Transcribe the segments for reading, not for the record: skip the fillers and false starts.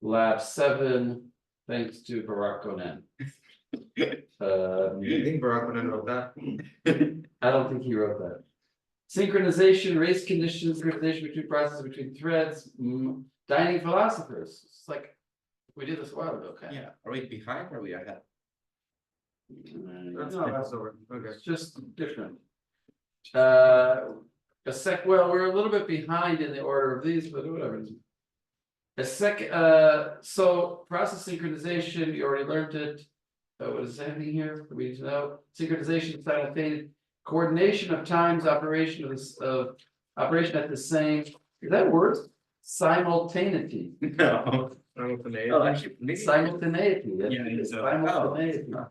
Lab 7, thanks to Barack Onan. I think Barack Obama wrote that. I don't think he wrote that. Synchronization, race conditions, synchronization between processes, between threads, dining philosophers. It's like we did this a while ago, kind of. Yeah, are we behind or are we ahead? That's No, that's over. Okay. it's just different. Well, we're a little bit behind in the order of these, but whatever. So process synchronization, you already learned it. What is anything here that we need to know? Synchronization, simultaneous coordination of times, operation of operation at the same. Is that word? Simultaneity. No. Oh, actually, maybe. Simultaneity. Yeah, I think so. Simultaneity. Oh.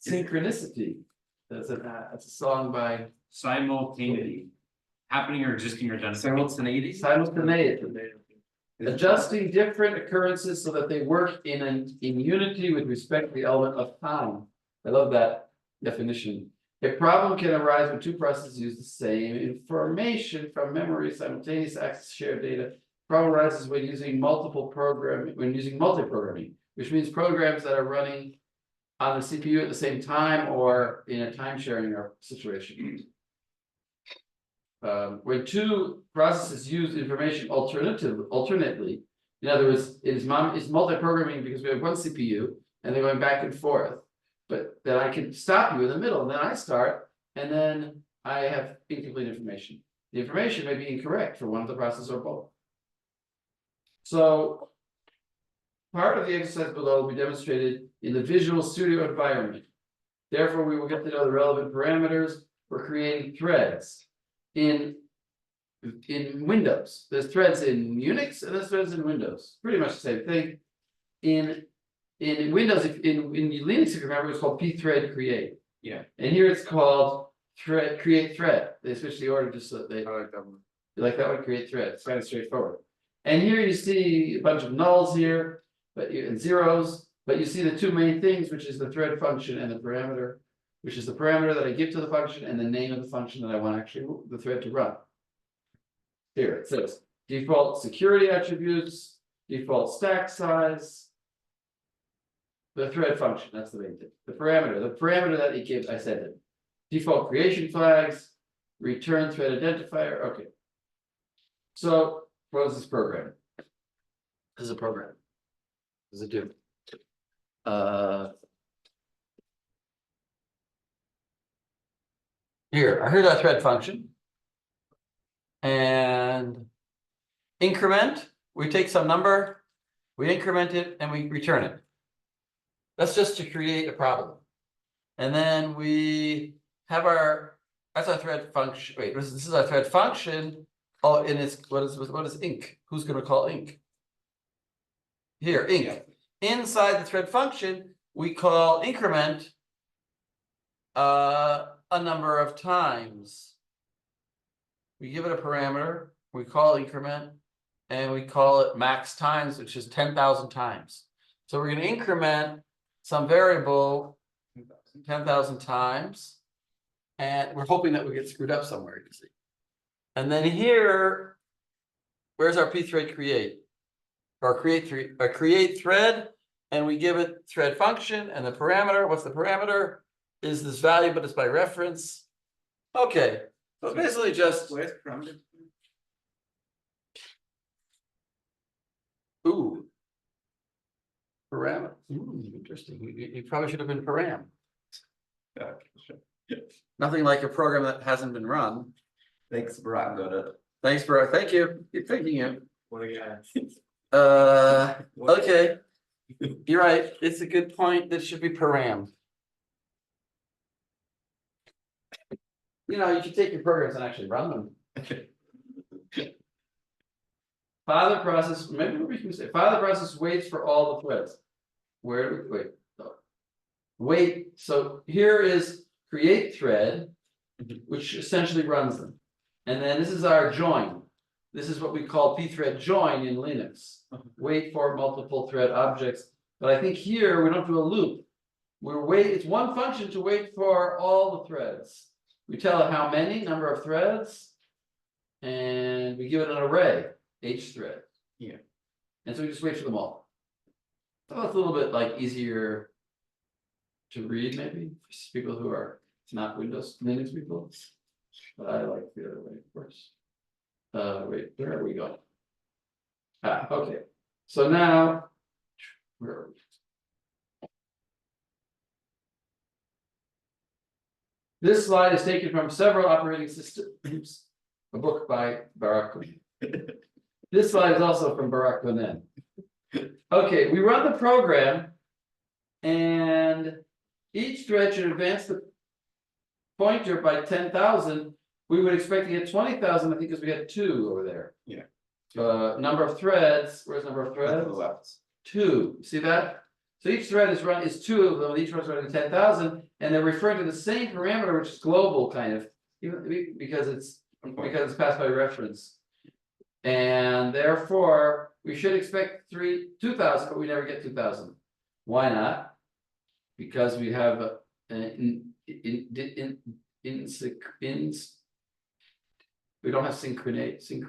Synchronicity. That's a song by Simultaneity. Happening or existing or done. Simultaneity? Simultaneity. Adjusting different occurrences so that they work in unity with respect to the element of time. I love that definition. A problem can arise when two processes use the same information from memory, simultaneous access shared data. Problem arises when using multi-programming, which means programs that are running on the CPU at the same time or in a time sharing situation. When two processes use information alternately, in other words, it's multi-programming because we have one CPU and they're going back and forth. But then I can stop you in the middle, and then I start, and then I have incomplete information. The information may be incorrect for one of the processes or both. So part of the exercise below will be demonstrated in the Visual Studio environment. Therefore, we will get to know the relevant parameters for creating threads in Windows. There's threads in Unix and there's threads in Windows. Pretty much the same thing. In Windows, in Linux, if you remember, it's called pthread create. Yeah. And here it's called create thread. They switched the order just so that they I like that one. you like that one, create thread. It's kind of straightforward. And here you see a bunch of nulls here, and zeros, but you see the two main things, which is the thread function and the parameter, which is the parameter that I give to the function and the name of the function that I want actually the thread to run. Here it says default security attributes, default stack size, the thread function, that's the main thing. The parameter that it gives, I said it. Default creation flags, return thread identifier. Okay. So what is this program? This is a program. What does it do? Here's our thread function. And increment, we take some number, we increment it, and we return it. That's just to create a problem. And then we have that's our thread function. Wait, this is our thread function. Oh, and it's what is inc? Who's going to call inc? Here, inc. Yeah. Inside the thread function, we call increment a number of times. We give it a parameter, we call increment, and we call it max times, which is 10,000 times. So we're going to increment some variable 10,000 times, and we're hoping that we get screwed up somewhere, you see. And then here, where's our pthread create? Or create thread, and we give it thread function and the parameter. What's the parameter? Is this value, but it's by reference. Okay, so it's basically just Where's parameter? param. Interesting. You probably should have been param. Yeah, sure. Nothing like a program that hasn't been run. Thanks, Barack got it. Thanks, bro. Thank you. Keep thinking it. What a guy. Okay. You're right. It's a good point. That should be param. You know, you should take your programs and actually run them. Father process, maybe we can say father process waits for all the threads. Where do we wait? Oh. Wait, so here is create thread, which essentially runs them. And then this is our join. This is what we call pthread join in Linux. Wait for multiple thread objects. But I think here we don't do a loop. It's one function to wait for all the threads. We tell it how many, number of threads, and we give it an array, h thread. Yeah. And so we just wait for them all. So it's a little bit like easier to read maybe, for people who are not Linux people. But I like the other way, of course. Wait, where are we going? Okay, so now, where are we? This slide is taken from several operating systems, a book by Barak Konen. This slide is also from Barak Konen. Okay, we run the program, and each thread should advance the pointer by 10,000. We would expect to get 20,000, I think, because we had 2 over there. Yeah. Number of threads, where's number of To the threads? left. 2, see that? So each thread is 2 of them, and each one's running 10,000, and they're referring to the same parameter, which is global kind of, because it's passed by reference. And therefore, we should expect 2,000, but we never get 2,000. Why not? Because we have we don't have synchronization.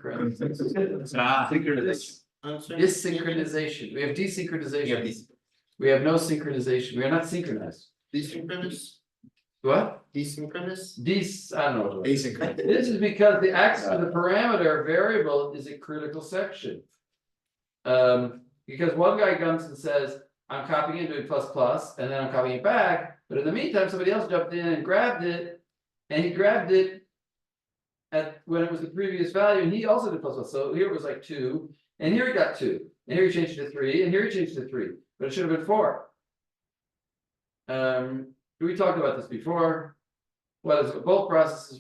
Dysynchronization. We have desynchronization. We have no synchronization. We are not synchronized. Desynchronous? What? Desynchronous? I don't know. What it is. Asynchronous. This is because the access to the parameter variable is a critical section. Because one guy comes and says, I'm copying it, doing ++, and then I'm copying it back. But in the meantime, somebody else jumped in and grabbed it, and he grabbed it at when it was the previous value, and he also did ++. So here it was like 2, and here he got 2, and here he changed it to 3, and here he changed it to 3, but it should have been 4. We talked about this before. What is it? Both processes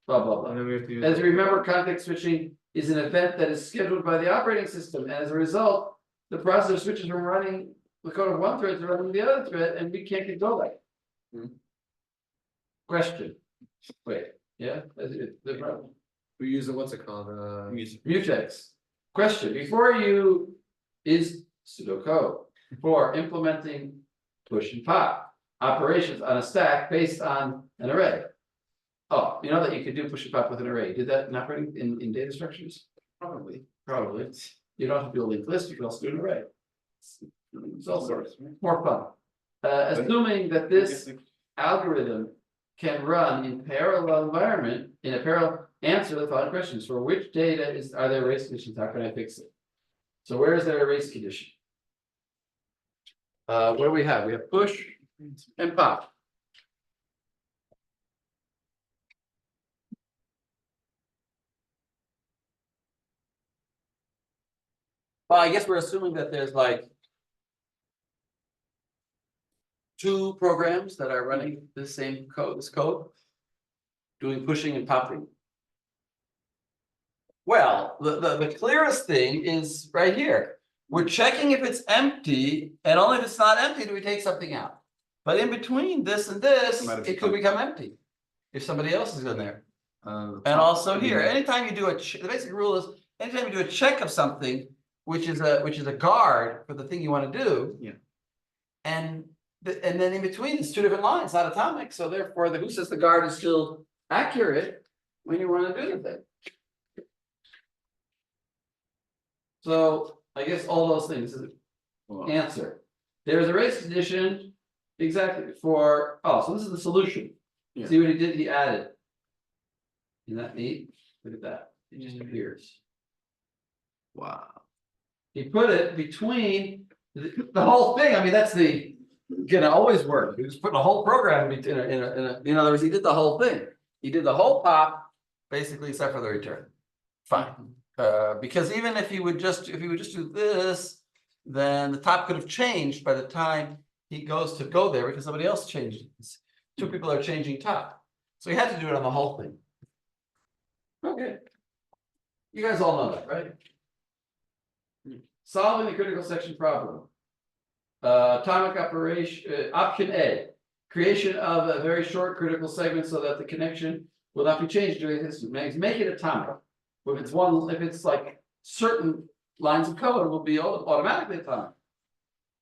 blah blah blah. And then we have to use. As you remember, context switching is an event that is scheduled by the operating system, and as a result, the processor switches from running the code of one thread to running the other thread, and we can't control that. Question. Wait, yeah, that's it. The problem. We use it, what's it called, Mutex. Question. Before you is pseudocode for implementing push and pop operations on a stack based on an array. Oh, you know that you could do push and pop with an array. Did that not bring in data structures? Probably. You don't have to do a linked list, you can also do an array. It's also more fun. Assuming that this algorithm can run in parallel environment, in a parallel, answer the following questions. For which data are there erase conditions? How can I fix it? So where is there erase condition? What do we have? We have push and pop. Well, I guess we're assuming that there's like 2 programs that are running the same code, doing pushing and popping. Well, the clearest thing is right here. We're checking if it's empty, and only if it's not empty do we take something out. But in between this and this, it could become empty if somebody else is in there. And also here, anytime you do the basic rule is anytime you do a check of something, which is a guard for the thing you want to do. Yeah. And then in between it's 2 different lines, not atomic. So therefore, who says the guard is still accurate when you want to do the thing? So I guess all those things is the answer. There's a race condition exactly for, so this is the solution. Yeah. See what he did? He added. Isn't that neat? Look at that. It just appears. Wow. He put it between the whole thing. I mean, that's gonna always work. He was putting a whole program in other words, he did the whole thing. He did the whole pop, basically, except for the return. Fine. Because even if he would just do this, then the top could have changed by the time he goes to go there because somebody else changed it. 2 people are changing top. So he had to do it on the whole thing. Okay. You guys all know that, right? Solving the critical section problem. Atomic operation, option A, creation of a very short critical segment so that the connection will not be changed during this. Make it atomic. If it's like certain lines of code, it will be automatically atomic.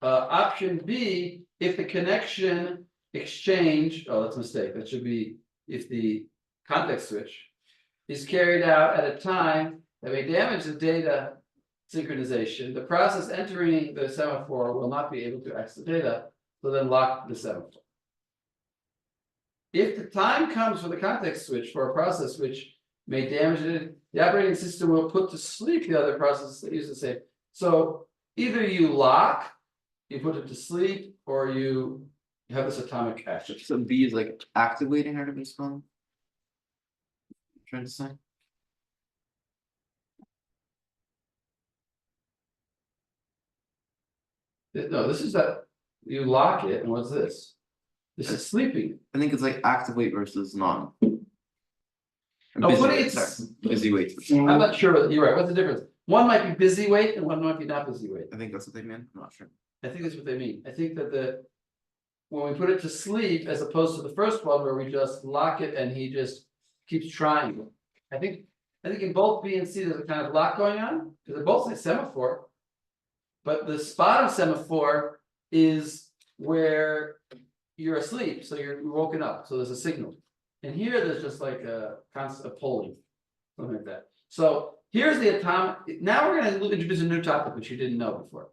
Option B, if the connection exchange, that's a mistake. That should be if the context switch is carried out at a time that may damage the data synchronization, the process entering the semaphore will not be able to access the data, so then lock the semaphore. If the time comes for the context switch for a process which may damage it, the operating system will put to sleep the other processes that use the same. So either you lock, you put it to sleep, or you have this atomic action. So B is like activating her to respond. Trying to say. No, this is that you lock it, and what's this? This is sleeping. I think it's like activate versus non. No, Busy put wait, it- sorry, busy wait. I'm not sure, you're right, what's the difference? One might be busy wait and one might be not busy wait. I think that's what they meant, I'm not sure. I think that's what they mean. I think that when we put it to sleep, as opposed to the first one where we just lock it and he just keeps trying. I think in both B and C, there's a kind of lock going on, because they both say semaphore. But the spot of semaphore is where you're asleep, so you're woken up, so there's a signal. And here, there's just like a constant polling, something like that. So here's the atomic, now we're gonna introduce a new topic, which you didn't know before.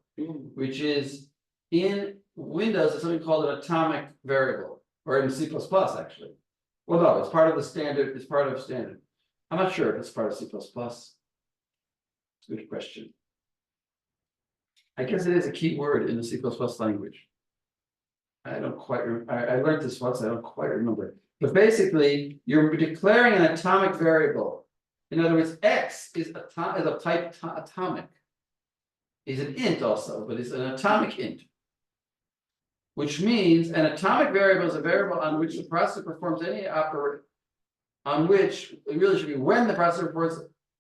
Which is in Windows, there's something called an atomic variable, or in C++ actually. Well, no, it's part of the standard, it's part of standard. I'm not sure if it's part of C++. It's a good question. I guess it is a key word in the C++ language. I don't quite, I learned this once, I don't quite remember. But basically, you're declaring an atomic variable. In other words, X is of type atomic. Is an int also, but it's an atomic int. Which means an atomic variable is a variable on which the processor performs any operation. On which it really should be when the processor performs,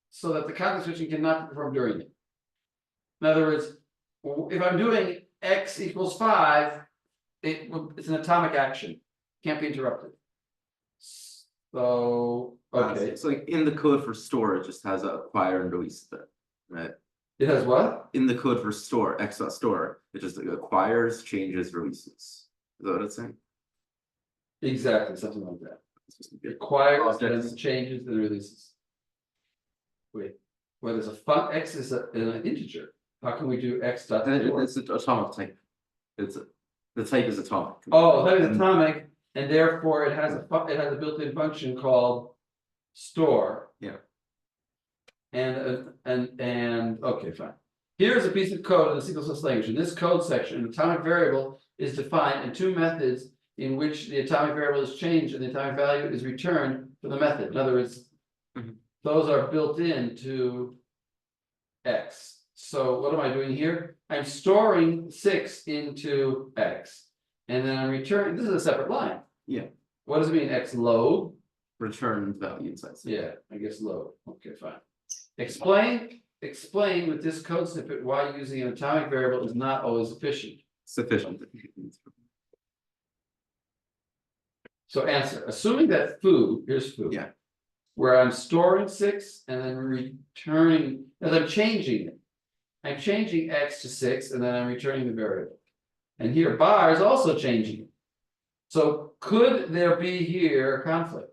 so that the context switching cannot be performed during it. In other words, if I'm doing X equals 5, it's an atomic action, can't be interrupted. So, okay, So like in the code for store, it just has a acquire and release bit, right? it has what? In the code for store, x.store, it just like acquires, changes, releases. Is that what it's saying? Exactly, something like that. It's just a bit- Requires, Objects. and changes, and releases. Wait, well, there's X is an integer. How can we do X dot? It's an atomic type. The type is atomic. Oh, that is atomic, and therefore it has a built-in function called store. Yeah. And okay, fine. Here's a piece of code in the C++ language. In this code section, an atomic variable is defined in two methods in which the atomic variable is changed and the atomic value is returned for the method. In other words, those are built into X. So what am I doing here? I'm storing 6 into X. And then I'm returning, this is a separate line. Yeah. What does it mean? X load? Return value inside. Yeah, I guess load. Okay, fine. Explain with this code snippet why using an atomic variable is not always efficient. Sufficient. So answer, assuming that here's food. Yeah. Where I'm storing 6 and then returning, as I'm changing it. I'm changing X to 6 and then I'm returning the variable. And here bar is also changing it. So could there be here a conflict?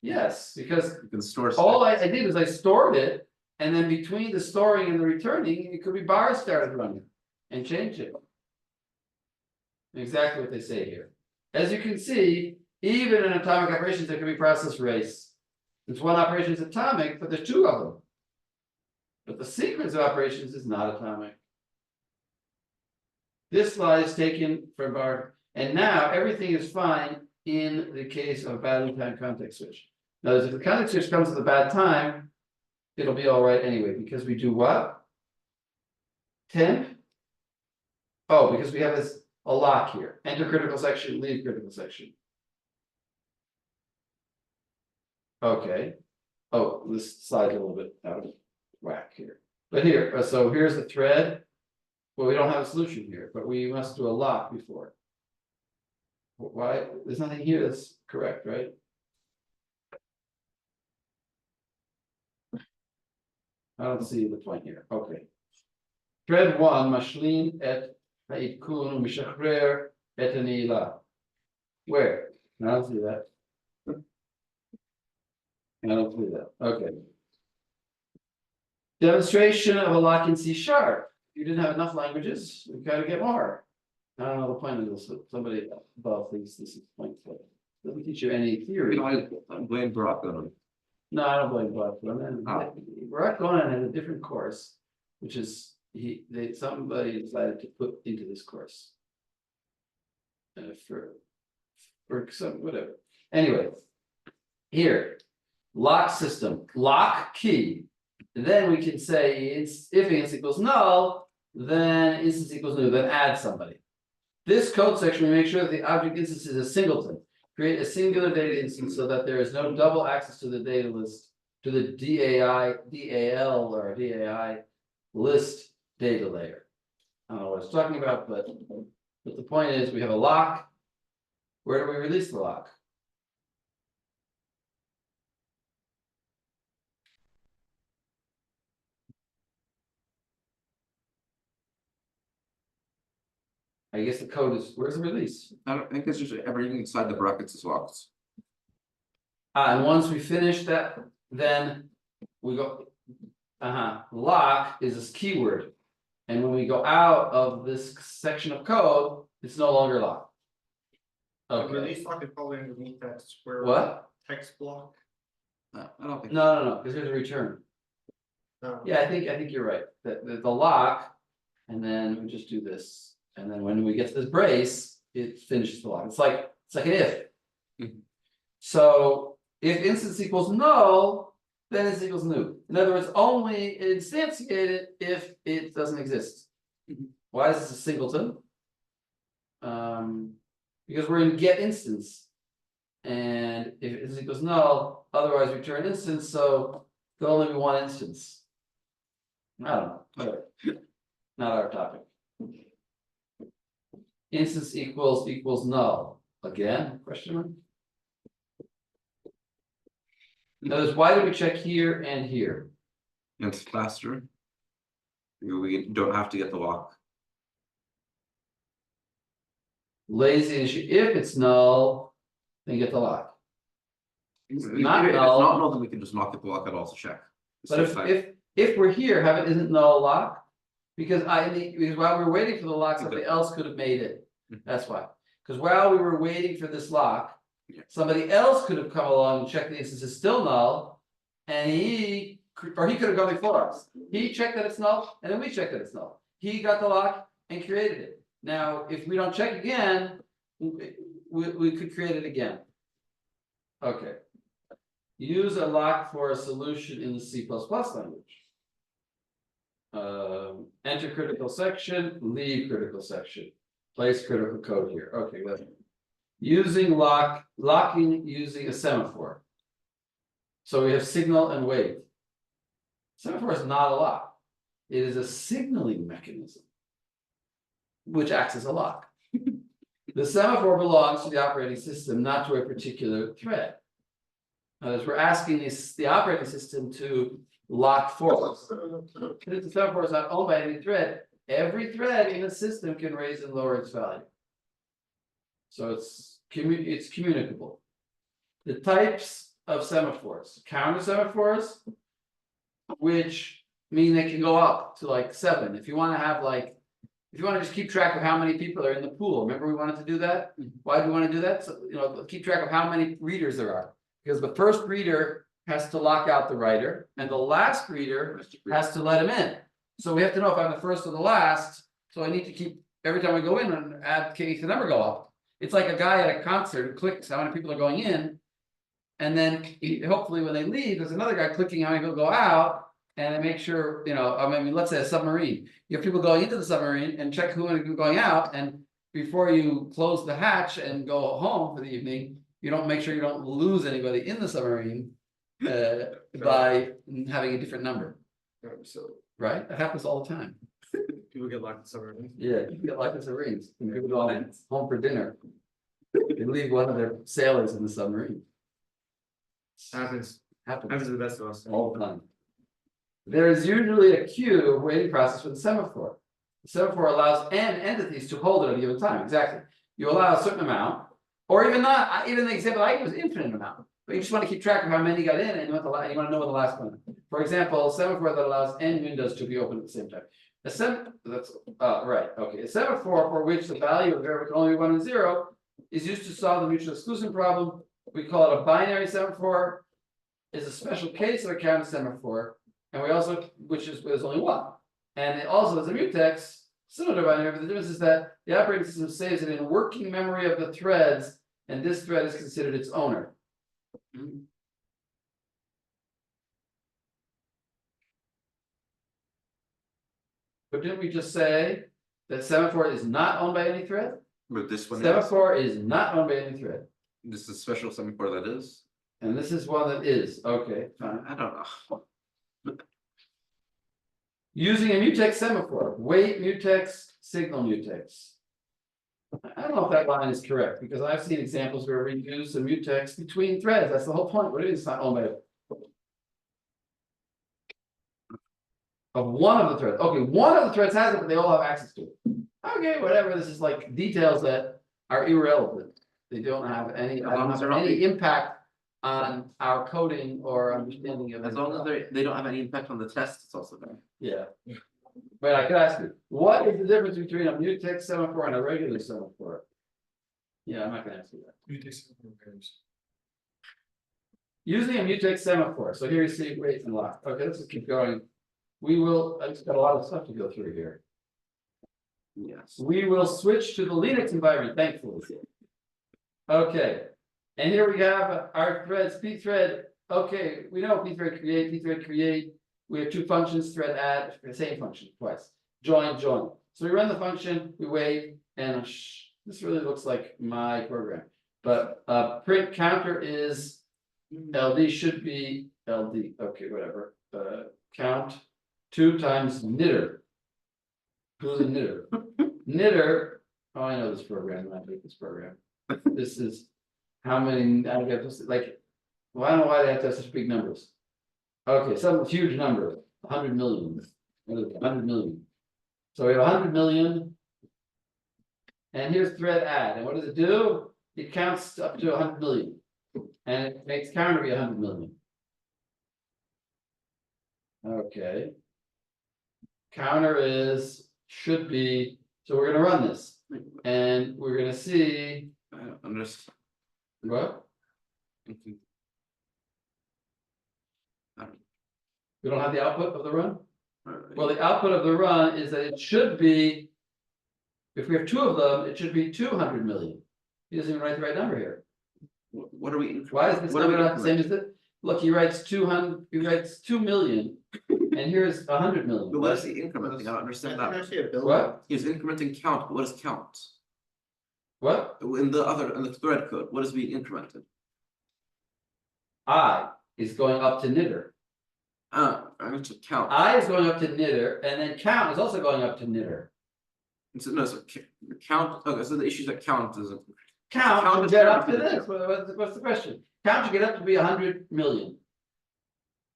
Yes, because You can store. all I did is I stored it, and then between the storing and the returning, it could be bar started running and changed it. Exactly what they say here. As you can see, even in atomic operations, there can be process race. Since one operation is atomic, but there's 2 of them. But the sequence of operations is not atomic. This slide is taken from bar, and now everything is fine in the case of bad time context switch. Now, if the context switch comes at a bad time, it'll be all right anyway, because we do what? Temp. Oh, because we have a lock here. Enter critical section, leave critical section. Okay. Oh, this slide's a little bit out of whack here. But here, so here's the thread. Well, we don't have a solution here, but we must do a lock before. Why? There's nothing here that's correct, right? I don't see the point here. Okay. Thread 1, mashlim et ha'idkun mishachrer et ha'ne'ilah. Where? I don't see that. I don't see that. Okay. Demonstration of a lock in C#. You didn't have enough languages, we gotta get more. I don't know the point of this, but somebody above thinks this is point. Doesn't teach you any theory. I'm blame Barack on him. No, I don't blame Bob. Oh. Barack Cohen had a different course, which is somebody decided to put into this course. For some, whatever. Anyway. Here, lock system, lock key. And then we can say if instance equals null, then instance equals new, then add somebody. This code section, we make sure that the object instance is a singleton. Create a singular data instance so that there is no double access to the data list, to the DAL or DAI list data layer. I don't know what it's talking about, but the point is we have a lock. Where do we release the lock? I guess the code is, where's the release? I don't think it's just everything inside the brackets is locked. And once we finish that, then we go. Lock is this keyword. And when we go out of this section of code, it's no longer locked. Okay, Release lock is probably underneath that square. what? Text block. No, I don't think. No, because there's a return. Yeah, I think you're right. The lock, and then we just do this. And then when we get to this brace, it finishes the lock. It's like an if. Mhm. So if instance equals null, then instance equals new. In other words, only instantiate it if it doesn't exist. Mhm. Why is this a singleton? Because we're in get instance. And if instance equals null, otherwise return instance, so there'll only be one instance. I don't know, whatever. Not our topic. Instance equals null. Again, question mark? Notice, why do we check here and here? It's faster. We don't have to get the lock. Lazy issue, if it's null, then get the lock. If not it's null. not null, then we can just not get the lock at all to check. But if we're here, have it isn't null lock? Because because while we were waiting for the lock, somebody else could have made it. Mhm. That's why. Because while we were waiting for this lock, Yeah. somebody else could have come along and checked the instance is still null. And he could have gone before us. He checked that it's null, and then we checked that it's null. He got the lock and created it. Now, if we don't check again, we could create it again. Okay. Use a lock for a solution in the C++ language. Enter critical section, leave critical section, place critical code here. Okay, well, using locking using a semaphore. So we have signal and wait. Semaphore is not a lock. It is a signaling mechanism, which acts as a lock. The semaphore belongs to the operating system, not to a particular thread. As we're asking the operating system to lock for us. Since the semaphore is not owned by any thread, every thread in the system can raise and lower its value. So it's communicable. The types of semaphores, counter semaphores, which mean they can go up to like 7. If you want to have if you want to just keep track of how many people are in the pool, remember we wanted to do that? Why do we want to do that? So, keep track of how many readers there are. Because the first reader has to lock out the writer, and the last reader has to let him in. So we have to know if I'm the first or the last. So I need to keep every time I go in and add the number go up. It's like a guy at a concert who clicks how many people are going in, and then hopefully when they leave, there's another guy clicking how many people go out, and they make sure let's say a submarine. You have people going into the submarine and check who are going out, and before you close the hatch and go home for the evening, you don't make sure you don't lose anybody in the submarine by having a different number. So Right? That happens all the time. people get locked in summer. Yeah, you get like the submarines. When people go home for dinner, they leave one of their sailors in the submarine. Happens Happens to the best of us. all the time. There is usually a queue waiting process for the semaphore. The semaphore allows n entities to hold it at a given time. Exactly. You allow a certain amount, or even not. Even the example I gave was infinite amount. But you just want to keep track of how many got in, and you want to know when the last one. For example, a semaphore that allows n windows to be open at the same time. That's, right, okay, a semaphore for which the value of variable can only be 1 and 0 is used to solve the mutual exclusion problem. We call it a binary semaphore, is a special case of a counter semaphore, and we also, which is, there's only one. And it also has a mutex, similar to binary, but the difference is that the operating system saves it in working memory of the threads, and this thread is considered its owner. But didn't we just say that semaphore is not owned by any thread? But this one is, Semaphore is not owned by any thread, this is a special semaphore that is, and this is one that is, okay, fine. I don't know. Using a mutex semaphore, wait mutex, signal mutex. I don't know if that line is correct, because I've seen examples where we use the mutex between threads, that's the whole point, what it is, it's not owned by. Of one of the threads, okay, one of the threads has it, but they all have access to it. Okay, whatever, this is like details that are irrelevant. They don't have any, I don't have any impact on our coding or understanding of it. As long as they don't have any impact on the test, it's also fine. Yeah. But I could ask you, what is the difference between a mutex semaphore and a regular semaphore? Yeah, I'm not gonna ask you that. You take some more pairs. Using a mutex semaphore, so here you see wait and lock. Okay, let's just keep going. We will, I've just got a lot of stuff to go through here. Yes. We will switch to the Linux environment, thankfully. Okay, and here we have our threads, pthread. Okay, we know pthread create. We have two functions, thread add, the same function twice. Join. So we run the function, we wait, and this really looks like my program. But print counter is LD should be LD. Okay, whatever. Count 2 times knitter. Who's a knitter? Knitter. Oh, I know this program. I hate this program. This is how many. I get this like. Well, I don't know why they have to have such big numbers. Okay, some huge number, 100 million. 100 million. So we have 100 million. And here's thread add. And what does it do? It counts up to 100 million. And it makes counter be 100 million. Okay. Counter should be, so we're gonna run this. And we're gonna see I don't understand. what? I don't- We don't have the output of the run? Alright. Well, the output of the run is that it should be. If we have two of them, it should be 200 million. He doesn't even write the right number here. What are we? Why is this what are we number not the same incrementing? as it? Look, he writes 200, he writes 2 million. And here's 100 million. But what is he incrementing? I don't understand that. Actually, a building. What? He's incrementing count, but what is count? What? In the thread code, what is being incremented? I is going up to knitter. I'm going to count. I is going up to knitter, and then count is also going up to knitter. So count, okay, so the issue is that count is. Count Count should is get up to different. this. What's the question? Count should get up to be 100 million.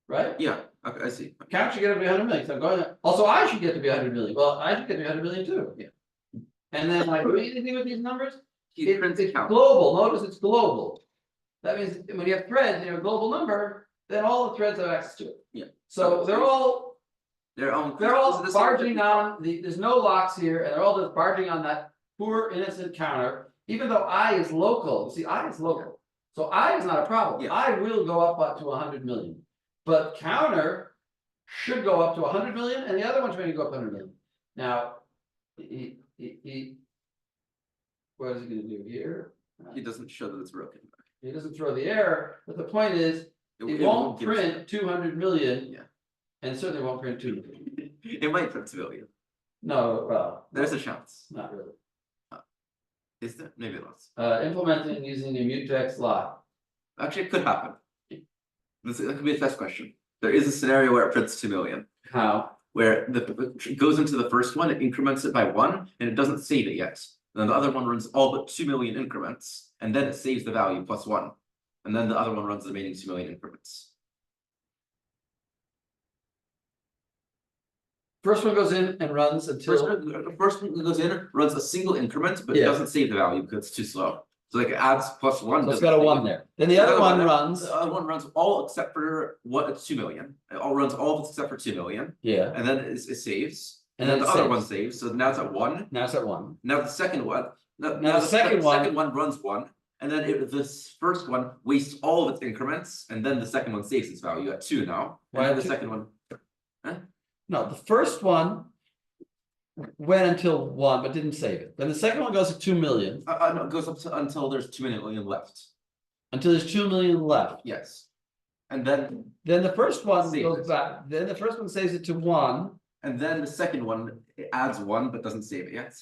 Right? Yeah, okay, I see. Count should get up to be 100 million. So I'm going. Also, I should get to be 100 million. Well, I should get to be 100 million too. Yeah. And then, like, do anything with these numbers? He prints It's count. global. Notice it's global. That means when you have threads and you have a global number, then all the threads have access to it. Yeah. So they're all They're all They're barging on there's no locks here, and they're all just barging on that poor innocent counter, even though I is local. See, I is local. So I is not a problem. Yeah. I will go up to 100 million. But counter should go up to 100 million, and the other one's going to go up 100 million. Now, what is he gonna do here? He doesn't show that it's broken. He doesn't throw the error, but the point is, it won't give us- print 200 million. Yeah. And certainly won't print 2 million. It might print civilian. No, well. There's a chance. Not really. Is there? Maybe less. Implementing using a mutex lock. Actually, it could happen. That could be a test question. There is a scenario where it prints 2 million, How? where it goes into the first one, it increments it by 1, and it doesn't save it yet. Then the other one runs all but 2 million increments, and then it saves the value plus 1. And then the other one runs the remaining 2 million increments. First one goes in and runs until. The first one that goes in runs a single increment, but it Yeah. doesn't save the value because it's too slow. So like it adds plus one. So it's doesn't got a say- 1 there. Then the other one runs, The other one runs all except for what, it's 2 million. It all runs all of it except for 2 million, yeah, and then it saves. And And then then the it other one saves. saves, so now it's at 1. now it's at 1. Now the second one. Now the second one- Second one runs 1, and then this first one wastes all of its increments, and then the second one saves its value at 2 now. And Why then the 2? second one. No, the first one went until 1, but didn't save it. Then the second one goes to 2 million, No, it goes up to until there's 2 million left. until there's 2 million left. Yes. And then Then the first one Saves goes it. back, then the first one saves it to 1. the second one, it adds 1 but doesn't save it yet.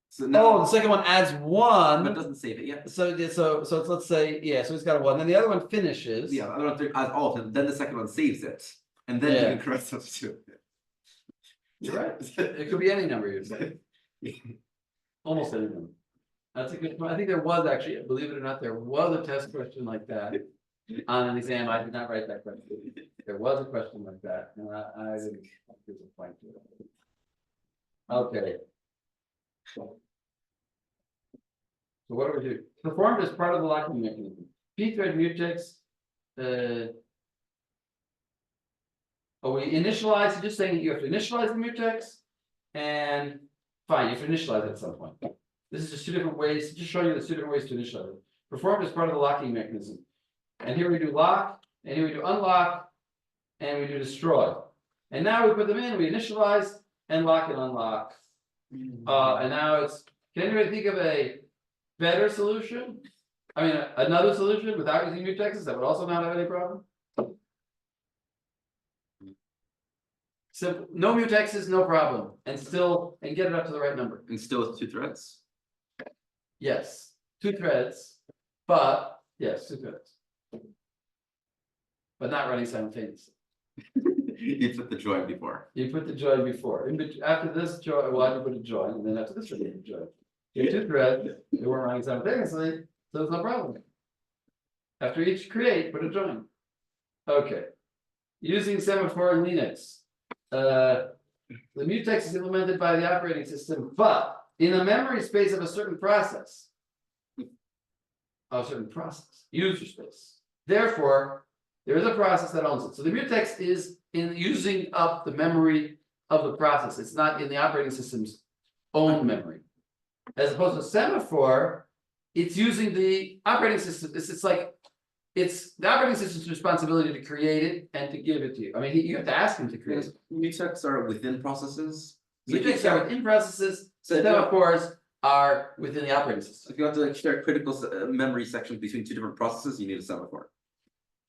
So Oh, now, the second one adds but 1. doesn't save it yet. So it's, let's say, yeah, so it's got a 1. Then the other one finishes. Yeah, I don't think adds all of them. Then the second one saves it, and then Yeah. the increments up to. You're right. It could be any number you'd say. Almost any number. That's a good point. I think there was actually, believe it or not, there was a test question like that. On an exam, I did not write that question. There was a question like that, and I didn't. There's a point to it. Okay. So what do we do? Performed as part of the locking mechanism. P-thread mutex. Oh, we initialize, just saying that you have to initialize the mutex. And fine, you have to initialize it at some point. This is just 2 different ways, just showing you the 2 different ways to initialize it. Performed as part of the locking mechanism. And here we do lock, and here we do unlock, and we do destroy. And now we put them in, we initialize and lock and unlock. And now it's, can anybody think of a better solution? I mean, another solution without using mutexes that would also not have any problem? Simple, no mutexes, no problem, and get it up to the right number. And still with 2 threads. Yes, 2 threads, but yes, 2 threads. But not running simultaneously. You put the join before. You put the join before. After this join, well, you put a join, and then after this one, you put a join. You have 2 threads, they weren't running simultaneously, so there's no problem. After each create, put a join. Okay. Using semaphore in Linux. The mutex is implemented by the operating system, but in the memory space of a certain process. User space. Therefore, there is a process that owns it. So the mutex is in using up the memory of the process. It's not in the operating system's own memory. As opposed to semaphore, it's using the operating system. It's the operating system's responsibility to create it and to give it to you. I mean, you have to ask him to create it. Mutex are within processes. So if you Mutex are within processes, So if you- semaphores are within the operating system. If you want to share critical memory sections between 2 different processes, you need a semaphore.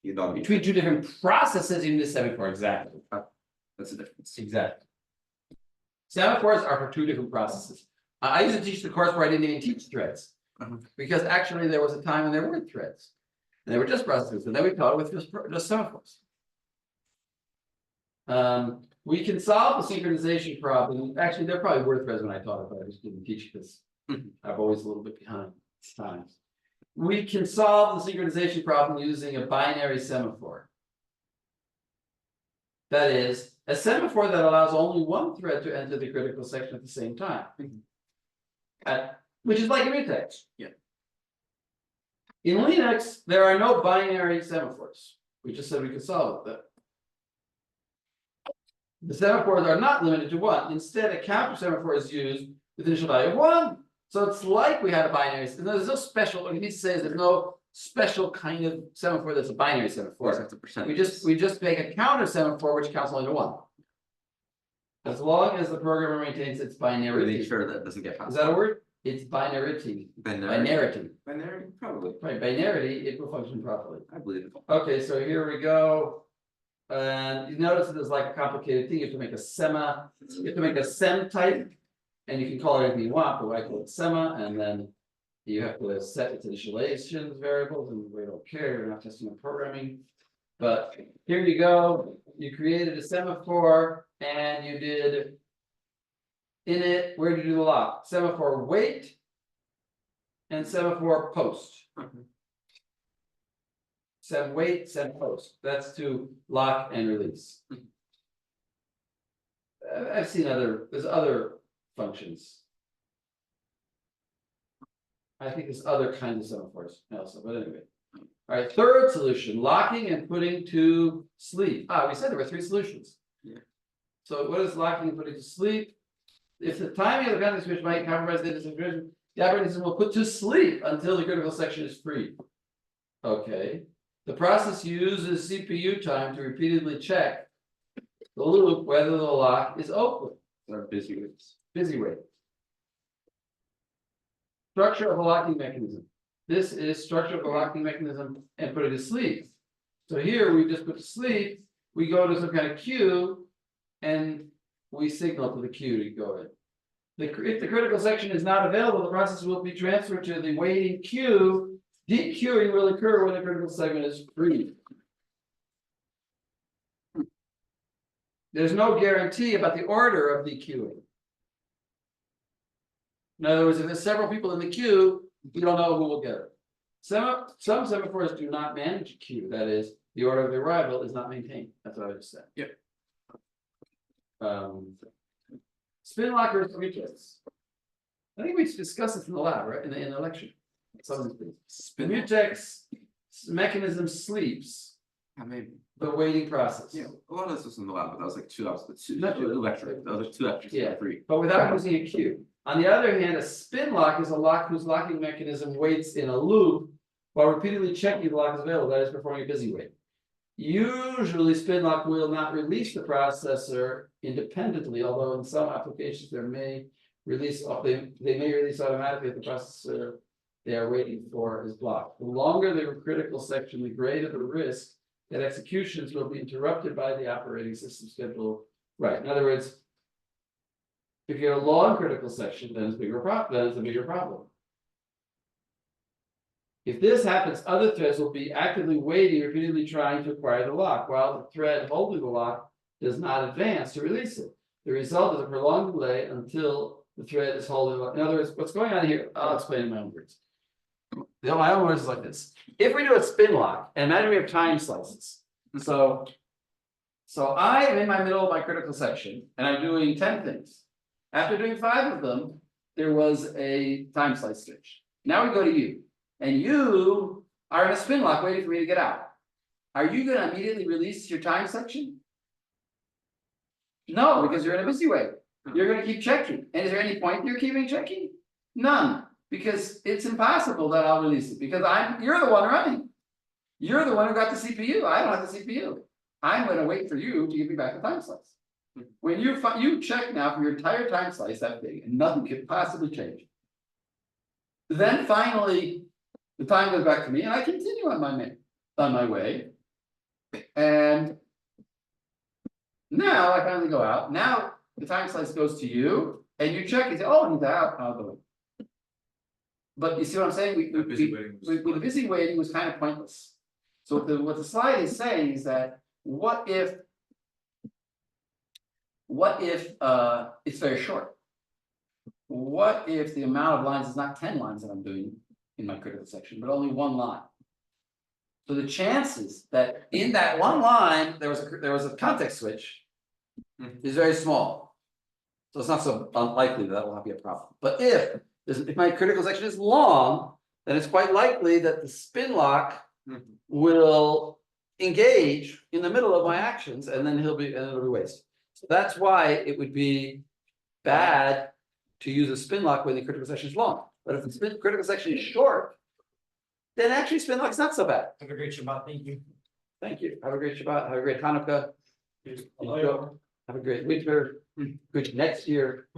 You don't need. Between 2 different processes, you need a semaphore, exactly. That's the difference. Exactly. Semaphores are for 2 different processes. I used to teach the course where I didn't even teach threads. Because actually there was a time when there weren't threads. And they were just processes, and then we taught it with just semaphores. We can solve the synchronization problem. Actually, there probably were threads when I taught it, but I just didn't teach this. I'm always a little bit behind times. We can solve the synchronization problem using a binary semaphore. That is, a semaphore that allows only one thread to enter the critical section at the same time. Which is like a mutex. Yeah. In Linux, there are no binary semaphores. We just said we could solve it. The semaphores are not limited to 1. Instead, a counter semaphore is used with initial value of 1. So it's like we had a binary. There's no special. What you need to say is there's no special kind of semaphore that's a binary semaphore. That's a percent. We just make a counter semaphore which counts only to 1. As long as the programmer maintains its binarity. Make sure that doesn't get passed. Is that a word? It's binarity. Binarity. Binary, probably. Right, binarity, it will function properly. I believe it. Okay, so here we go. And you notice that there's like a complicated thing. You have to make a sem type. And you can call it anything you want, but I call it sema, and then you have to set its initializations variables, and we don't care, we're not testing on programming. But here you go, you created a semaphore, and you did in it, where did you do the lock? Semaphore wait and semaphore post. Sem wait, sem post. That's to lock and release. I've seen there's other functions. I think there's other kinds of semaphores also, but anyway. All right, third solution, locking and putting to sleep. We said there were three solutions. Yeah. So what is locking and putting to sleep? If the timing of the context switch might compromise the synchronization, the operating system will put to sleep until the critical section is freed. Okay, the process uses CPU time to repeatedly check the loop whether the lock is open. Or busy waits. Busy wait. Structure of a locking mechanism. This is structure of a locking mechanism and put it to sleep. So here we just put to sleep, we go to some kind of queue. And we signal to the queue to go in. If the critical section is not available, the process will be transferred to the waiting queue. Dequeuing will occur when the critical segment is free. There's no guarantee about the order of dequeuing. In other words, if there's several people in the queue, you don't know who will get it. Some semaphores do not manage a queue, that is, the order of the arrival is not maintained. That's what I just said. Yep. Spin lockers mutex. I think we discussed this in the lab, right? In the lecture. Some of these things. Spin. Mutex mechanism sleeps Maybe. the waiting process. Yeah, a lot of this was in the lab, but that was like 2 hours, Not two. lecture, that was like 2 lectures Yeah. for free. But without using a queue. On the other hand, a spin lock is a lock whose locking mechanism waits in a loop while repeatedly checking the lock is available, that is performing a busy wait. Usually spin lock will not release the processor independently, although in some applications they may release automatically if the processor they are waiting for is blocked. The longer the critical section, the greater the risk that executions will be interrupted by the operating system schedule. Right, in other words, if you have a long critical section, then it's a bigger problem. If this happens, other threads will be actively waiting, repeatedly trying to acquire the lock, while the thread holding the lock does not advance to release it. The result is a prolonged delay until the thread is holding the lock. In other words, what's going on here, I'll explain in my own words. My own words is like this. If we do a spin lock, and imagine we have time slices. So I am in my middle of my critical section, and I'm doing 10 things. After doing 5 of them, there was a time slice switch. Now we go to you. And you are in a spin lock waiting for me to get out. Are you going to immediately release your time section? No, because you're in a busy wait. You're going to keep checking. And is there any point you're keeping checking? None, because it's impossible that I'll release it because you're the one running. You're the one who got the CPU. I don't have the CPU. I'm going to wait for you to give me back the time slice. When you check now for your entire time slice that big, and nothing could possibly change. Then finally, the time goes back to me, and I continue on my way. And now I finally go out. Now the time slice goes to you, and you check and say, "Oh, he's out. I'll go." But you see what I'm saying? That busy waiting was The busy waiting was kind of pointless. So what the slide is saying is that what if it's very short? What if the amount of lines is not 10 lines that I'm doing in my critical section, but only 1 line? So the chances that in that 1 line there was a context switch is very small. So it's not so unlikely that will not be a problem. But if my critical section is long, then it's quite likely that the spin lock will engage in the middle of my actions, and then it'll be wasted. So that's why it would be bad to use a spin lock when the critical section is long. But if the critical section is short, then actually spin lock is not so bad. Have a great Shabbat, thank you. Thank you. Have a great Shabbat. Have a great Hanukkah. Have a great winter. Good next year.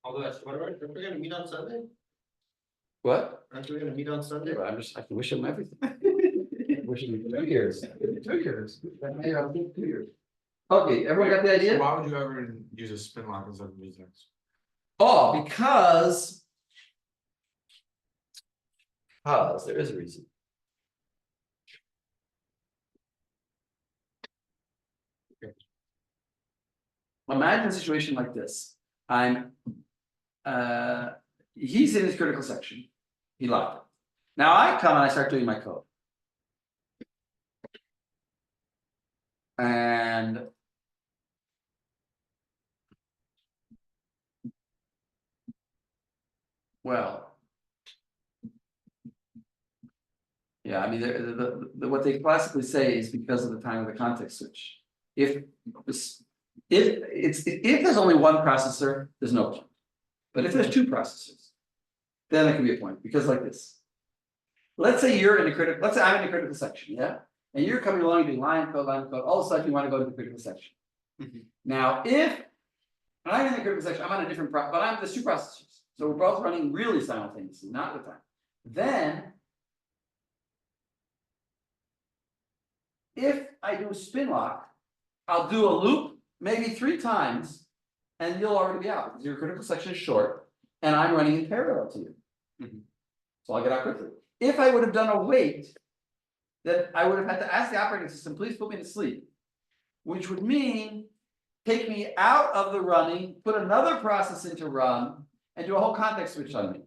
All the best. Aren't we gonna meet on Sunday? What? Aren't we gonna meet on Sunday? I can wish him everything. Wishing him 2 years. 2 years. Maybe I'll do 2 years. Okay, everyone got the idea? Why would you ever use a spin lock instead of mutex? Oh, because there is a reason. Imagine a situation like this. He's in his critical section. He locked it. Now I come and I start doing my code. And well, Yeah, I mean, what they classically say is because of the time of the context switch. If if there's only one processor, there's no point. But if there's two processors, then it can be a point, because like this. Let's say you're in a critical, let's say I'm in a critical section, yeah? And you're coming along doing line code, all of a sudden you want to go to the critical section. Now, if I'm in the critical section, I'm on a different but there's two processors. So we're both running really simultaneously, not with time. Then if I do a spin lock, I'll do a loop maybe 3 times, and you'll already be out, because your critical section is short, and I'm running in parallel to you. So I'll get out quickly. If I would have done a wait, then I would have had to ask the operating system, please put me to sleep. Which would mean take me out of the running, put another process into run, and do a whole context switch on me.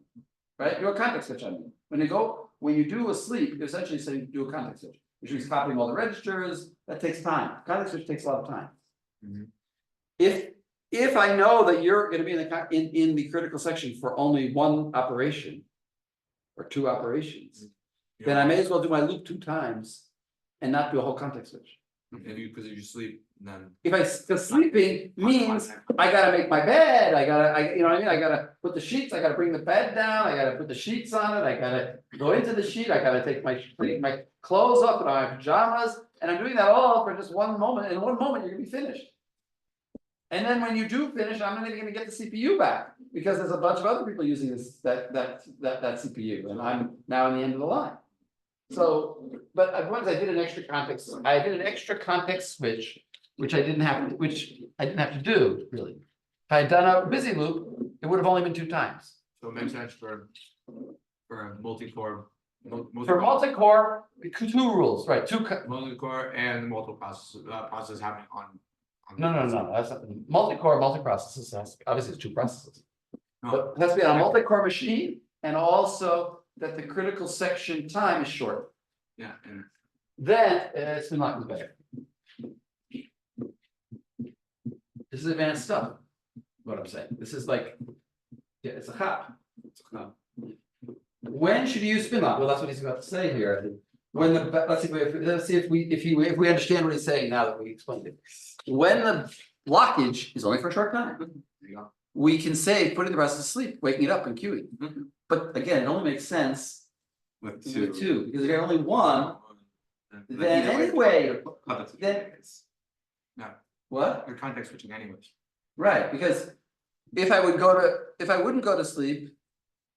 Right? Do a context switch on me. When you do a sleep, you're essentially saying do a context switch, which means copying all the registers. That takes time. Context switch takes a lot of time. If I know that you're going to be in the critical section for only one operation or 2 operations, then I may as well do my loop 2 times and not do a whole context switch. If you sleep, then. Because sleeping means I gotta make my bed, you know what I mean? I gotta put the sheets, I gotta bring the bed down, I gotta put the sheets on it, I gotta go into the sheet, I gotta take my clothes off, and my pajamas, and I'm doing that all for just one moment. In 1 moment, you're gonna be finished. And then when you do finish, I'm not even gonna get the CPU back, because there's a bunch of other people using that CPU, and I'm now in the end of the line. So, but once I did an extra context switch, which I didn't have to do, really. If I had done a busy loop, it would have only been 2 times. So it makes sense for a multi-core. For multi-core, 2 rules, right? Multi-core and multiple processes happening on. No, that's not, multi-core, multi-processes, obviously it's 2 processes. No. But it has to be on a multi-core machine, and also that the critical section time is short. Yeah, and Then it's been locked better. This is advanced stuff. What I'm saying. This is like, yeah, it's a hop. When should you use spin lock? Well, that's what he's about to say here. I think. When let's see if we understand what he's saying now that we explained it. When the blockage is only for a short time, there you go. we can say putting the process to sleep, waking it up and queuing. But again, it only makes sense With with 2. 2, because if you have only 1, But then either way, anyway, context switch then- anyways. what? They're context switching anyways. Right, because if I wouldn't go to sleep,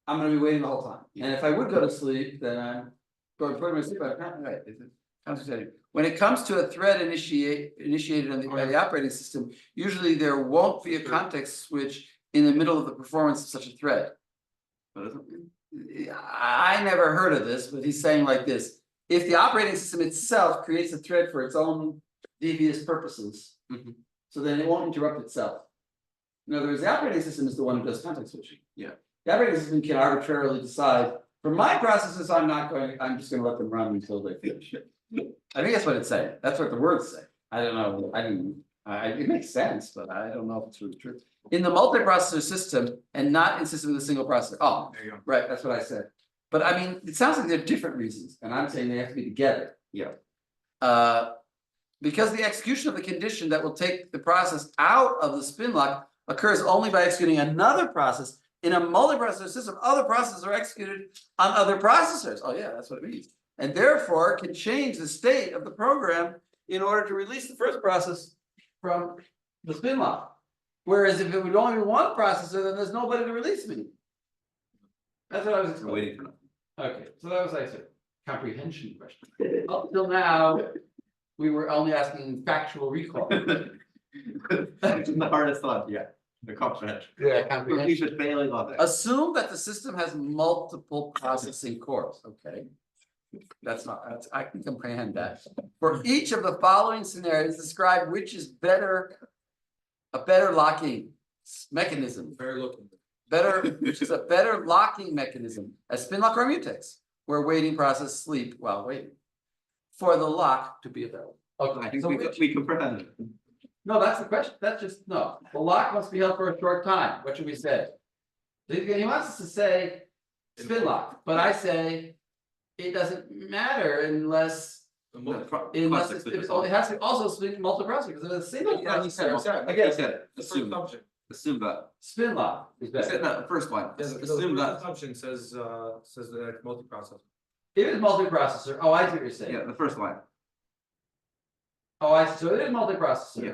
I'm gonna be waiting the whole time. And if I would go to sleep, then I'm going to put my sleep. Right. When it comes to a thread initiated by the operating system, usually there won't be a context switch in the middle of the performance of such a thread. But isn't I never heard of this, but he's saying like this: if the operating system itself creates a thread for its own devious purposes, so then it won't interrupt itself. In other words, the operating system is the one who does context switching. Yeah. The operating system can arbitrarily decide, for my processes, I'm just gonna let them run until they finish. I think that's what it's saying. That's what the words say. I don't know. It makes sense, but I don't know if it's really true. In the multiprocessor system and not in system with a single processor. Oh, There you go. right, that's what I said. But I mean, it sounds like they're different reasons, and I'm saying they have to be together. Yeah. Because the execution of the condition that will take the process out of the spin lock occurs only by executing another process. In a multiprocessor system, other processes are executed on other processors. Oh yeah, that's what it means. And therefore can change the state of the program in order to release the first process from the spin lock. Whereas if it would only be one processor, then there's nobody to release me. That's what I was We're explaining. waiting for nothing. Okay, so that was like a comprehension question. Up till now, we were only asking factual recall. It's the hardest one, yeah. The comprehension. Yeah, We comprehension. should failing on that. Assume that the system has multiple processing cores, okay? I can comprehend that. For each of the following scenarios, describe which is a better locking mechanism. Very looking. Which is a better locking mechanism, a spin lock or mutex, where waiting process sleep while waiting. For the lock to be available. I Okay, think so we comprehended it. no, that's the question, that's just, no, the lock must be held for a short time, what should we say? He wants us to say spin lock, but I say it doesn't matter unless The multi- unless Classic it's, spin it has to also spin multiprocessor, because if it's a single Yeah, you said, processor, again, again, you said, the first assume, assumption. that, spin lock is you said better. that first line, Yeah, the assume first that, assumption says that it's multiprocessor. If it's multiprocessor, oh, I see what you're saying. yeah, the first line, Oh, I see, so it is multiprocessor. Yeah.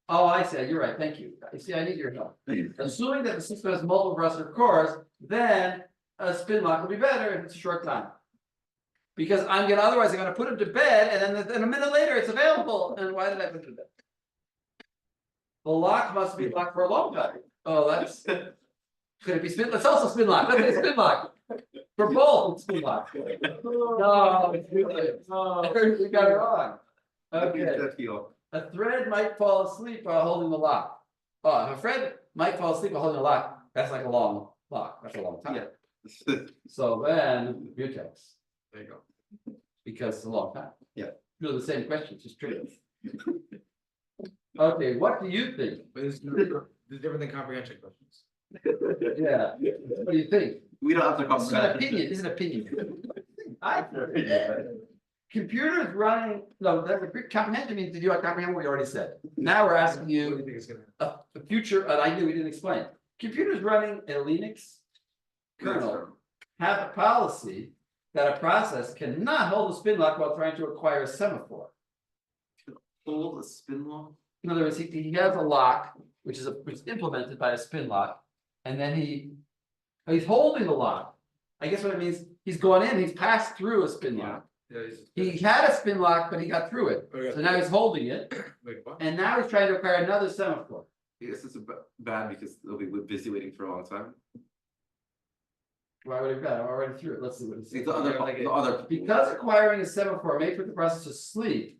Oh, I see, you're right, thank you. You see, I need your help. Assuming that the system has multiple processor cores, then a spin lock will be better if it's a short time. Because otherwise I'm gonna put him to bed, and then a minute later it's available, and why did I put it to bed? The lock must be locked for a long time. Oh, that's. Could it be spin? Let's also spin lock. Let's say spin lock. For both, spin lock. No, we got it wrong. Okay, That feel. a thread might fall asleep while holding the lock. Oh, if a thread might fall asleep while holding the lock, that's like a long lock, that's a long time. Yeah. So then, mutex, There you go. because it's a long time. Yeah. Really the same question, just trivial. Okay, what do you think? But it's different than comprehension questions. Yeah, what do you think? We don't have to This is an comprehend. opinion, it's an opinion. I. Computers running, no, that's a comprehension means, did you comprehend what we already said? Now we're asking What do you you think it's gonna? a future, I knew we didn't explain. Computers running a Linux kernel have a policy that a process cannot hold a spin lock while trying to acquire a semaphore. Hold a spin lock. In other words, he has a lock, which is implemented by a spin lock, and then he's holding the lock. I guess what it means, he's gone in, he's passed through a spin lock. Yeah, He had a spin lock, but he got through it, Oh, yeah. so now he's holding it, Wait, what? and now he's trying to acquire another semaphore. Yes, it's bad because they'll be busy waiting for a long time. Why would he got? I'm already through it, let's see what it See, says. the other. Because acquiring a semaphore may put the process to sleep.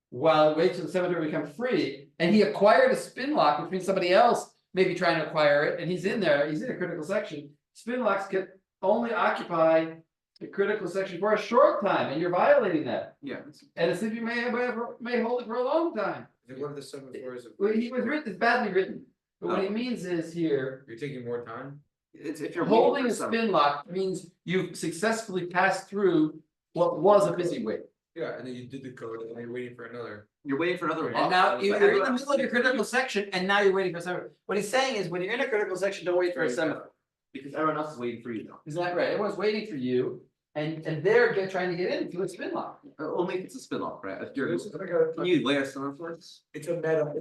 While it waits for the semaphore to become free, and he acquired a spin lock, which means somebody else may be trying to acquire it, and he's in there, he's in a critical section. Spin locks can only occupy the critical section for a short time, and you're violating that. Yeah. And a sleepy may hold it for a long time. I think one of the semaphores. Well, he was written, it's badly written, but what he means is here, You're taking more time. It's if you're holding a waiting for some- spin lock means you've successfully passed through what was a busy wait. Yeah, and then you did the code, and then you're waiting for another. You're waiting for another. And lock, now but you're in the everyone middle of your critical section, and now you're waiting for semaphore. What he's saying is, when you're in a critical section, don't wait for a semaphore. Because everyone else is waiting for you now. Isn't that right? Everyone's waiting for you, and they're trying to get in through a spin lock. Only if it's a spin lock, right? If you're, It's like a- can you layer semaphores? It's a meta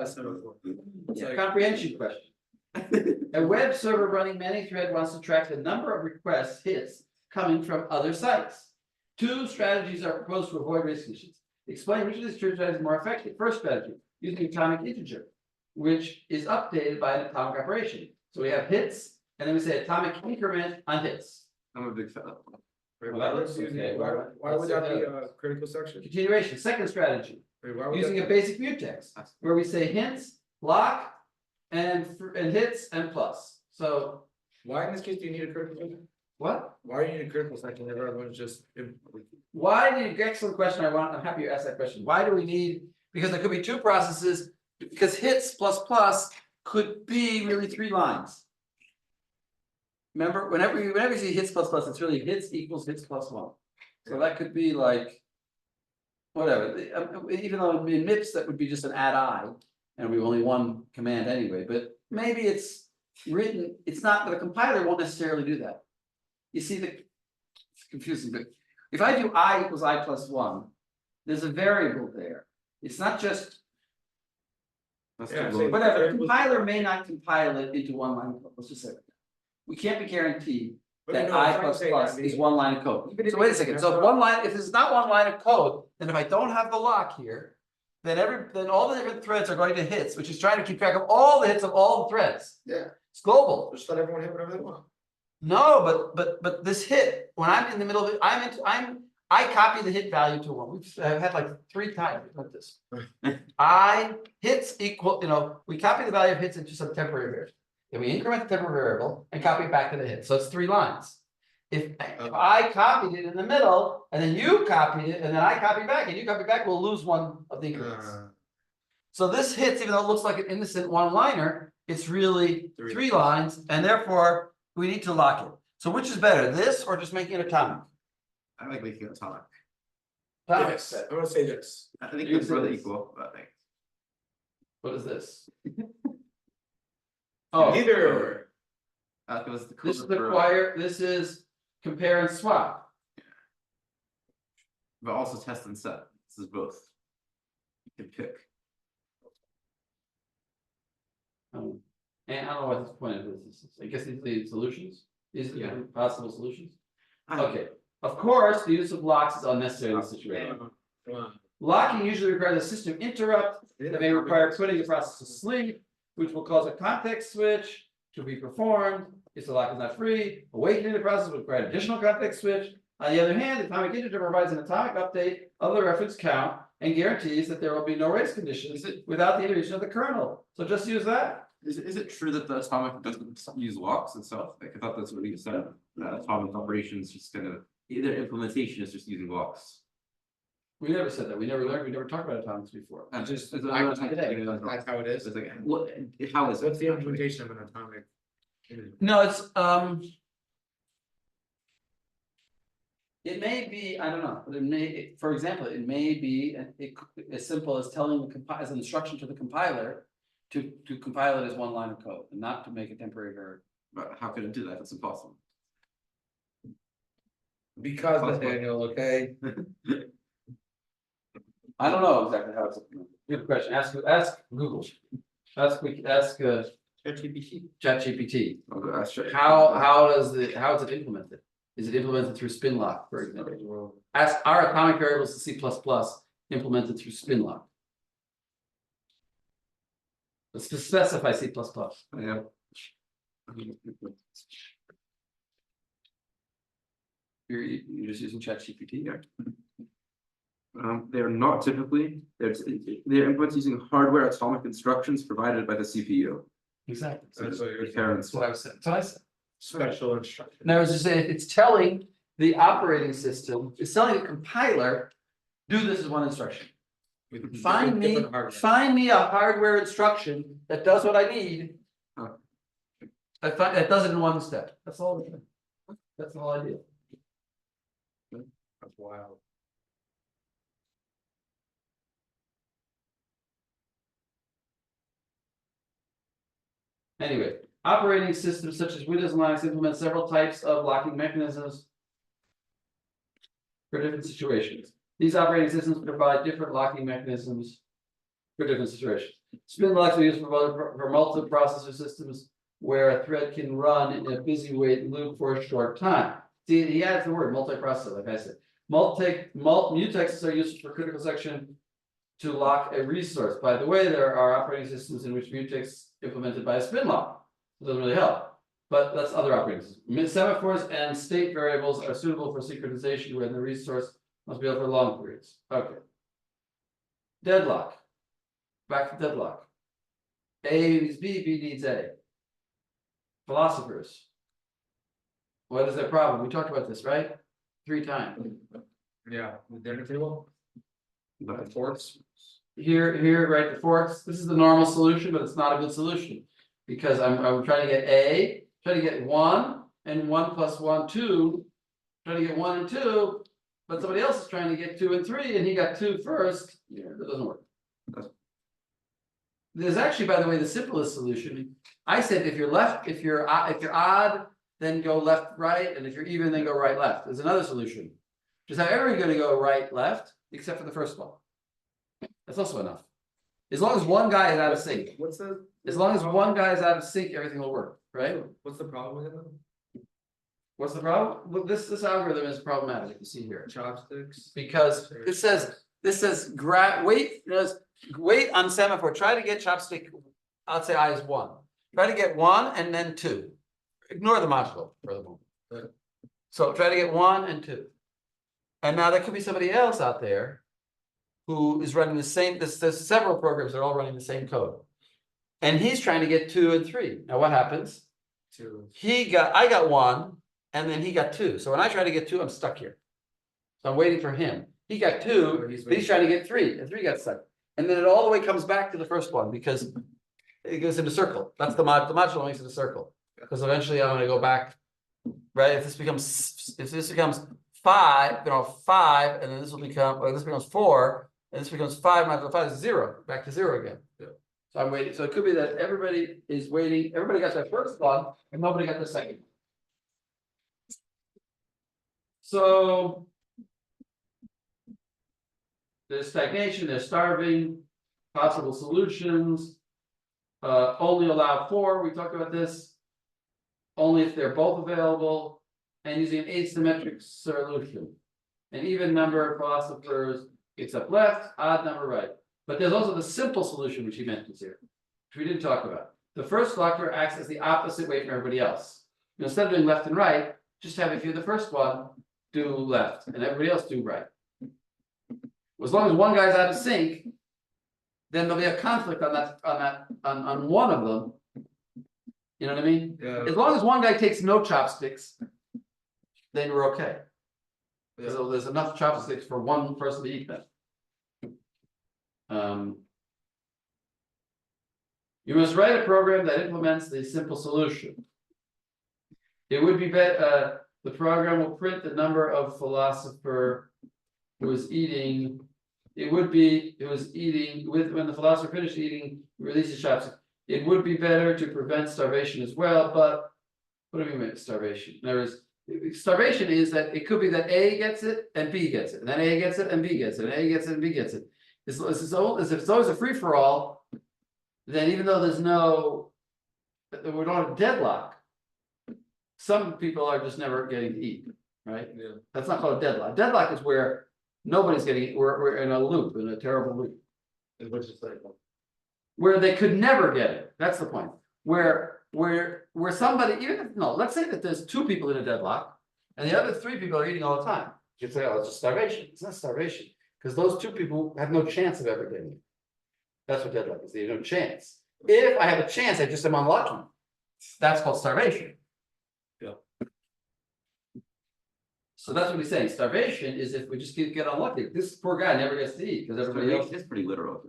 semaphore. It's like- Comprehension question. A web server running many-thread wants to track the number of requests, hits, coming from other sites. Two strategies are proposed to avoid risk conditions. Explain which of these two strategies is more effective. First strategy, using atomic integer, which is updated by an atomic operation. So we have hits, and then we say atomic increment on hits. I'm a big fan. Wait, Well, why that would looks you- okay. why would that be a critical section? Continuation, second strategy, Wait, why would using that a be- basic mutex, where we say hints, lock, and hits and plus. So Why in this case do you need a critical section? what? Why do you need a critical section if everyone's just? Why do you, excellent question, I'm happy you asked that question. Why do we need, because there could be two processes, because hits plus plus could be really 3 lines. Remember, whenever you see hits plus plus, it's really hits equals hits plus 1. So that could be like. Whatever, even though in MIPS that would be just an add I, and we only one command anyway, but maybe it's written, it's not, the compiler won't necessarily do that. You see it's confusing, but if I do I equals I plus 1, there's a variable there. It's not just, That's Yeah, the so- rule. whatever, the compiler may not compile it into 1 line of code, let's just say that. We can't be guaranteed that I plus plus is 1 line of code. Even if So wait a it's- second, so if 1 line, if it's not 1 line of code, then if I don't have the lock here. Then all the different threads are going to hits, which is trying to keep track of all the hits of all the threads. Yeah. It's global. Just let everyone hit whatever they want. No, but this hit, when I'm in the middle of it, I copy the hit value to 1. I've had like 3 times like this. I hits equal, we copy the value of hits into some temporary variable. Then we increment the temporary variable and copy it back to the hit. So it's 3 lines. If I copied it in the middle, and then you copied it, and then I copy back, and you copy back, we'll lose 1 of the increments. So this hits, even though it looks like an innocent 1-liner, it's really 3 lines, and therefore we need to lock it. So which is better, this or just making it atomic? I like making it atomic. Atomic Yes, set. I'm gonna say this. I think You it's say really this. equal, but like. What is this? Oh, Either. That was the this is code the for, choir, this is compare and swap. but also test and set. This is both. You can pick. And I don't know what the point of this is. I guess these are the solutions. These are Yeah. the possible solutions. I- Okay, of course, the use of locks is unnecessary in this situation. Come on. Locking usually requires a system interrupt that may require putting the process to sleep, which will cause a context switch to be performed. If the lock is not free, awakening the process will require additional context switch. On the other hand, the atomic integer provides an atomic update of the reference count and guarantees that there will be no race conditions without the intervention of the kernel. So just use that. Is it true that the atomic doesn't use locks itself? Like I thought that's what you said. That atomic operations just kind of either implementation is just using locks. We never said that. We never learned, we never talked about atomics before. And just That's how it is. It's like what? How is it? What's the implementation of an atomic? No, it's it may be, I don't know, but it may, for example, it may be as simple as telling the compile as an instruction to the compiler. To compile it as one line of code and not to make a temporary variable. But how could it do that? It's impossible. Because Nathaniel, okay? I don't know exactly how it's implemented. Good question. Ask Google. Ask ChatGPT. ChatGPT. I'll go ask ChatGPT. How is it implemented? Is it implemented through spinlock, for example? Ask our atomic variables to C++ implemented through spinlock. Let's specify C++. Yeah. You're just using ChatGPT. They're not typically. They're implemented using hardware atomic instructions provided by the CPU. Exactly. So That's what you're the parents. That's what I was saying. That's what I said. Special instruction. And I was just saying, it's telling the operating system, it's telling the compiler, do this as one instruction. With Find different hardware. me a hardware instruction that does what I need. Huh. That does it in one step. That's all. That's the whole idea. That's wild. Anyway, operating systems such as Windows and Linux implement several types of locking mechanisms for different situations. These operating systems provide different locking mechanisms for different situations. Spin locks are used for multiprocessor systems where a thread can run in a busy wait loop for a short time. See, he adds the word multiprocessor, like I said. Mutexes are used for critical section to lock a resource. By the way, there are operating systems in which mutex implemented by a spin lock. It doesn't really help, but that's other operating systems. Semaphores and state variables are suitable for synchronization when the resource must be held for long periods. Okay. Deadlock. Back to deadlock. A needs B, B needs A. Philosophers. What is their problem? We talked about this, right? 3 times. Yeah, the dinner table, But forks. Here, right, the forks, this is the normal solution, but it's not a good solution. Because I'm trying to get A, trying to get 1, and 1 plus 1, 2. Trying to get 1 and 2, but somebody else is trying to get 2 and 3, and he got 2 first. Yeah, that doesn't work. There's actually, by the way, the simplest solution. I said if you're if you're odd, then go left, right, and if you're even, then go right, left. There's another solution. Just how everyone's gonna go right, left, except for the first one. That's also enough. As long as one guy is out of sync. What's the? As long as one guy is out of sync, everything will work, right? What's the problem with it? What's the problem? Well, this algorithm is problematic, you see here. Chopsticks? Because this says wait on semaphore, try to get chopstick, I'll say I is 1. Try to get 1 and then 2. Ignore the modulo for the moment. Right. So try to get 1 and 2. And now there could be somebody else out there who is running the same, there's several programs that are all running the same code. And he's trying to get 2 and 3. Now what happens? Two. I got 1 and then he got 2. So when I try to get 2, I'm stuck here. So I'm waiting for him. He got 2, but he's trying to get 3, and 3 got stuck. And then it all the way comes back to the first one because it goes in a circle. That's the modulo makes it a circle. Because eventually I'm gonna go back, right? If this becomes 5, and then this will become, or this becomes 4, and this becomes 5 minus 5 is 0, back to 0 again. Yeah. So I'm waiting, so it could be that everybody is waiting, everybody got their first one, and nobody got the second. So. There's stagnation, there's starving, possible solutions. Only allow 4, we talked about this. Only if they're both available, and using an asymmetric solution. An even number of philosophers, except left, odd number right. But there's also the simple solution, which he mentions here, which we didn't talk about. The first doctor acts as the opposite way from everybody else. Instead of doing left and right, just have if you're the first one, do left, and everybody else do right. As long as one guy's out of sync, then there'll be a conflict on one of them. You know what I mean? Yeah. As long as one guy takes no chopsticks, then we're okay. Yeah. So there's enough chopsticks for one person to eat them. You must write a program that implements the simple solution. It would be better, the program will print the number of philosopher who was eating. It would be, it was eating with, when the philosopher finished eating, releases chopsticks. It would be better to prevent starvation as well, but what do we mean starvation? In other words, starvation is that it could be that A gets it and B gets it, and then A gets it and B gets it, and A gets it and B gets it. As if it's always a free-for-all, then even though there's no, we don't have deadlock, some people are just never getting to eat, right? Yeah. That's not called a deadlock. Deadlock is where nobody's getting, we're in a loop, in a terrible loop. Which is like. Where they could never get it, that's the point. Where somebody, even if, no, let's say that there's 2 people in a deadlock, and the other 3 people are eating all the time. You'd say, oh, it's just starvation. It's not starvation, because those 2 people have no chance of ever getting it. That's what deadlock is, they have no chance. If I have a chance, I just am unlucky. That's called starvation. Yeah. So that's what he's saying, starvation is if we just get unlucky, this poor guy never gets to eat, because everybody else. Starvation is pretty literal.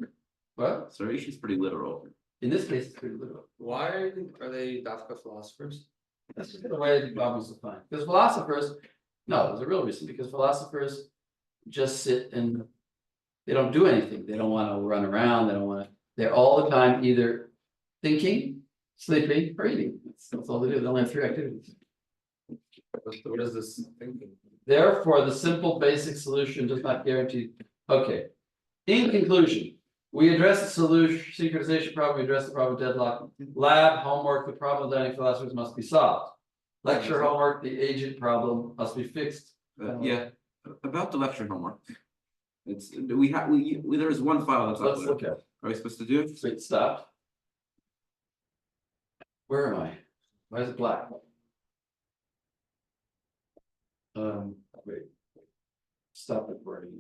What? Starvation is pretty literal. In this case, it's pretty little. Why are they Dafka philosophers? That's just the way the problems are defined. Because philosophers, no, there's a real reason, because philosophers just sit and they don't do anything. They don't want to run around, they don't want to, they're all the time either thinking, sleeping, or eating. That's all they do. They only have 3 activities. What is this thinking? Therefore, the simple basic solution does not guarantee. Okay. In conclusion, we address the solution, synchronization problem, we address the problem of deadlock. Lab, homework, the problem of dining philosophers must be solved. Lecture homework, the agent problem must be fixed. Yeah, about the lecture homework. It's, there is one file that's up Let's there. look at it. Are we supposed to do it? Wait, stop. Where am I? Why is it black? Wait. Stop recording.